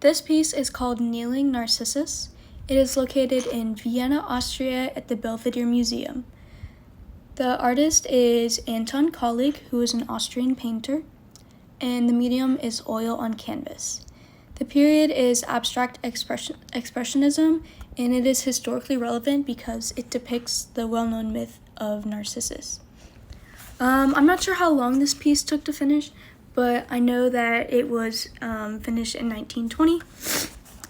This piece is called Kneeling Narcissus. It is located in Vienna, Austria at the Belvedere Museum. The artist is Anton Kollig, who is an Austrian painter, and the medium is oil on canvas. The period is abstract expressionism, and it is historically relevant because it depicts the well-known myth of Narcissus. I'm not sure how long this piece took to finish, but I know that it was finished in 1920,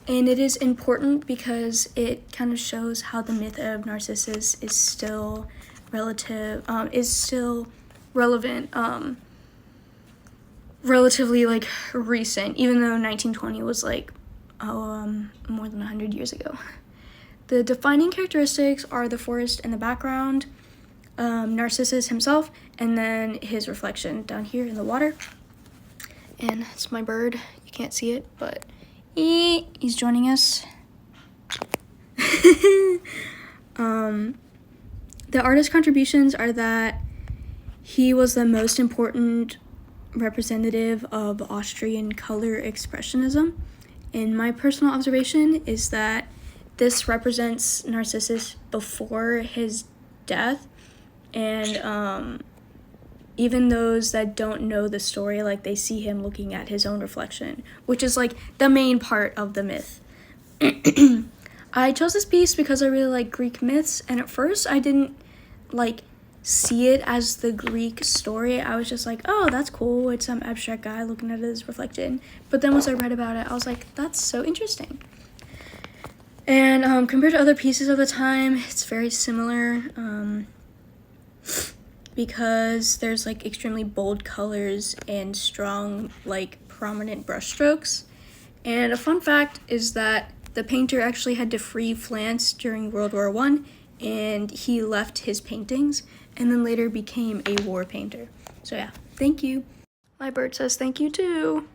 and it is important because it kind of shows how the myth of Narcissus is still relevant, relatively like recent, even though 1920 was like more than 100 years ago. The defining characteristics are the forest in the background, Narcissus himself, and then his reflection down here in the water. And it's my bird. You can't see it, but he's joining us. The artist's contributions are that he was the most important representative of Austrian color expressionism. And my personal observation is that this represents Narcissus before his death, and even those that don't know the story, like, they see him looking at his own reflection, which is like the main part of the myth. I chose this piece because I really like Greek myths, and at first I didn't like see it as the Greek story. I was just like, oh, that's cool, it's some abstract guy looking at his reflection. But then once I read about it, I was like, that's so interesting. And compared to other pieces of the time, it's very similar, because there's like extremely bold colors and strong, like, prominent brushstrokes. And a fun fact is that the painter actually had to flee France during World War I, and he left his paintings and then later became a war painter. So yeah, thank you. My bird says thank you too.